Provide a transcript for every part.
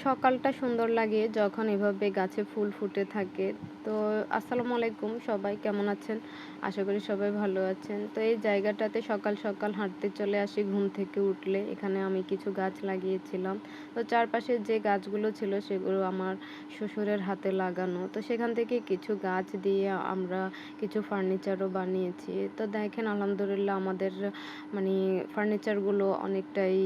সকালটা সুন্দর লাগে যখন এভাবে গাছে ফুল ফুটে থাকে। তো আসসালামু আলাইকুম, সবাই কেমন আছেন? আশা করি সবাই ভালো আছেন। তো এই জায়গাটাতে সকাল সকাল হাঁটতে চলে আসি ঘুম থেকে উঠলে। এখানে আমি কিছু গাছ লাগিয়েছিলাম। তো চারপাশে যে গাছগুলো ছিল সেগুলো আমার শ্বশুরের হাতে লাগানো। তো সেখান থেকে কিছু গাছ দিয়ে আমরা কিছু ফার্নিচারও বানিয়েছি। তো দেখেন আলহামদুলিল্লাহ আমাদের মানে ফার্নিচারগুলো অনেকটাই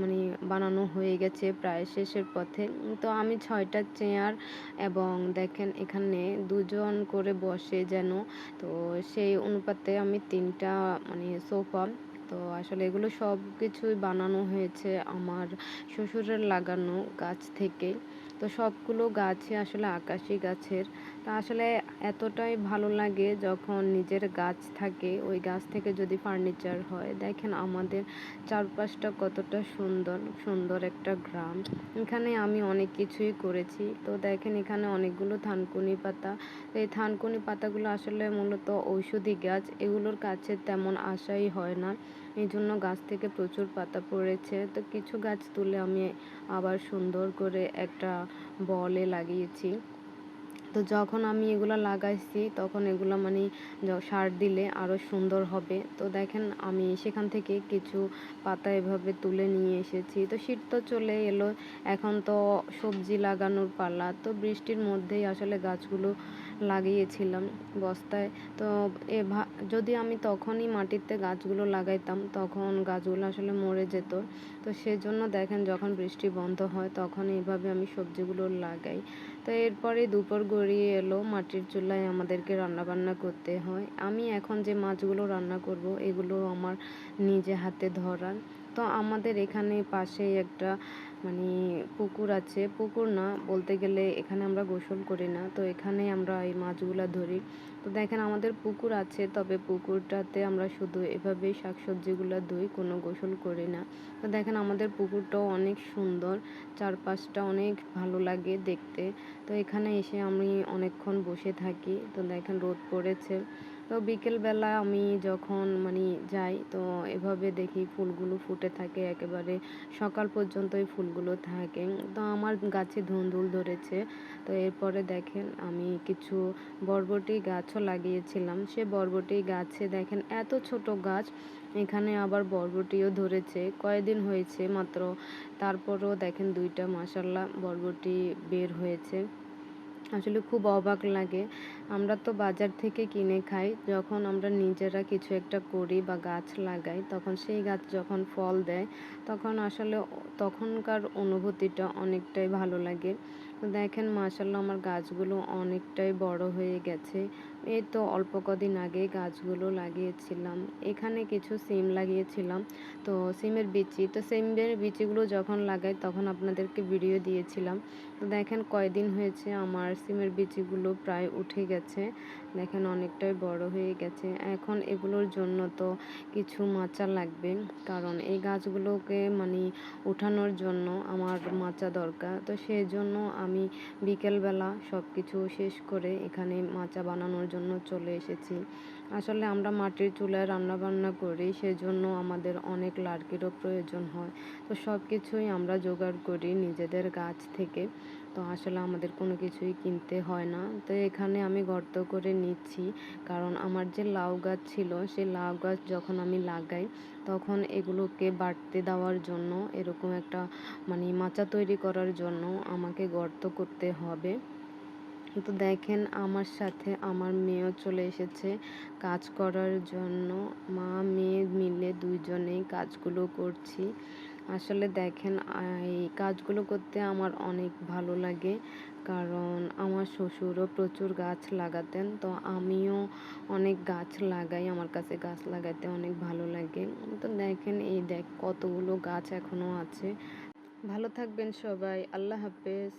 মানে বানানো হয়ে গেছে, প্রায় শেষের পথে। তো আমি ৬টা চেয়ার এবং দেখেন এখানে ২ জন করে বসে যেন, তো সেই অনুপাতে আমি ৩টা সোফা। তো আসলে এগুলো সবকিছুই বানানো হয়েছে আমার শ্বশুরের লাগানো গাছ থেকে। তো সবগুলো গাছই আসলে আকাশি গাছের। তা আসলে এতটাই ভালো লাগে যখন নিজের গাছ থাকে, ওই গাছ থেকে যদি ফার্নিচার হয়। দেখেন আমাদের চারপাশটা কতটা সুন্দর, সুন্দর একটা গ্রাম। এখানে আমি অনেক কিছুই করেছি। তো দেখেন এখানে অনেকগুলো থানকুনি পাতা। এই থানকুনি পাতাগুলো আসলে মূলত ঔষধি গাছ। এগুলোর কাছে তেমন আসাই হয় না। এইজন্য গাছ থেকে প্রচুর পাতা পড়েছে। তো কিছু গাছ তুলে আমি আবার সুন্দর করে একটা বলে লাগিয়েছি। তো যখন আমি এগুলো লাগাইছি তখন এগুলো সার দিলে আরও সুন্দর হবে। তো দেখেন আমি সেখান থেকে কিছু পাতা এভাবে তুলে নিয়ে এসেছি। তো শীত তো চলে এলো, এখন তো সবজি লাগানোর পালা। তো বৃষ্টির মধ্যেই আসলে গাছগুলো লাগিয়েছিলাম বস্তায়। তো যদি আমি তখনই মাটিতে গাছগুলো লাগাইতাম তখন গাছগুলো আসলে মরে যেত। তো সেজন্য দেখেন যখন বৃষ্টি বন্ধ হয় তখন এইভাবে আমি সবজিগুলো লাগাই। তো এরপরে দুপুর গড়িয়ে এলো, মাটির চুলায় আমাদেরকে রান্নাবান্না করতে হয়। আমি এখন যে মাছগুলো রান্না করব এগুলো আমার নিজে হাতে ধরার। তো আমাদের এখানে পাশেই একটা মানে পুকুর আছে, পুকুর না বলতে গেলে এখানে আমরা গোসল করি না, তো এখানে আমরা এই মাছগুলা ধরি। তো দেখেন আমাদের পুকুর আছে, তবে পুকুরটাতে আমরা শুধু এভাবেই শাকসবজিগুলো ধুই, কোনো গোসল করি না। তো দেখেন আমাদের পুকুরটাও অনেক সুন্দর, চারপাশটা অনেক ভালো লাগে দেখতে। তো এখানে এসে আমি অনেকক্ষণ বসে থাকি। তো দেখেন রোদ পড়েছে। তো বিকেলবেলা আমি যখন যাই, তো এভাবে দেখি ফুলগুলো ফুটে থাকে, একেবারে সকাল পর্যন্ত এই ফুলগুলো থাকে। তো আমার গাছে ধুন্দুল ধরেছে। তো এরপরে দেখেন আমি কিছু বরবটি গাছও লাগিয়েছিলাম। সে বরবটি গাছে দেখেন এত ছোট গাছ, এখানে আবার বরবটিও ধরেছে। কয়দিন হয়েছে মাত্র, তারপরও দেখেন ২টা মাশাআল্লাহ বরবটি বের হয়েছে। আসলে খুব অবাক লাগে। আমরা তো বাজার থেকে কিনে খাই। যখন আমরা নিজেরা কিছু একটা করি বা গাছ লাগাই, তখন সেই গাছ যখন ফল দেয়, তখন আসলে তখনকার অনুভূতিটা অনেকটাই ভালো লাগে। তো দেখেন মাশাআল্লাহ আমার গাছগুলো অনেকটাই বড় হয়ে গেছে। এই তো অল্প কদিন আগেই গাছগুলো লাগিয়েছিলাম। এখানে কিছু সিম লাগিয়েছিলাম। তো সিমের বিচি, তো সিমের বিচিগুলো যখন লাগাই তখন আপনাদেরকে ভিডিও দিয়েছিলাম। তো দেখেন কয়দিন হয়েছে আমার সিমের বিচিগুলো প্রায় উঠে গেছে। দেখেন অনেকটাই বড় হয়ে গেছে। এখন এগুলোর জন্য তো কিছু মাচা লাগবে, কারণ এই গাছগুলোকে উঠানোর জন্য আমার মাচা দরকার। তো সেজন্য আমি বিকেলবেলা সব কিছু শেষ করে এখানে মাচা বানানোর জন্য চলে এসেছি। আসলে আমরা মাটির চুলায় রান্নাবান্না করি, সেজন্য আমাদের অনেক লাকড়িরও প্রয়োজন হয়। তো সব কিছুই আমরা জোগাড় করি নিজেদের গাছ থেকে। তো আসলে আমাদের কোনো কিছুই কিনতে হয় না। তো এখানে আমি গর্ত করে নিচ্ছি, কারণ আমার যে লাউ গাছ ছিল সেই লাউ গাছ যখন আমি লাগাই তখন এগুলোকে বাড়তে দেওয়ার জন্য, এরকম একটা মাচা তৈরি করার জন্য আমাকে গর্ত করতে হবে। তো দেখেন আমার সাথে আমার মেয়েও চলে এসেছে কাজ করার জন্য। মা মেয়ে মিলে ২ জনেই কাজগুলো করছি। আসলে দেখেন এই কাজগুলো করতে আমার অনেক ভালো লাগে, কারণ আমার শ্বশুরও প্রচুর গাছ লাগাতেন। তো আমিও অনেক গাছ লাগাই, আমার কাছে গাছ লাগাতে অনেক ভালো লাগে। তো দেখেন কতগুলো গাছ এখনও আছে। ভালো থাকবেন সবাই, আল্লাহ হাফেজ।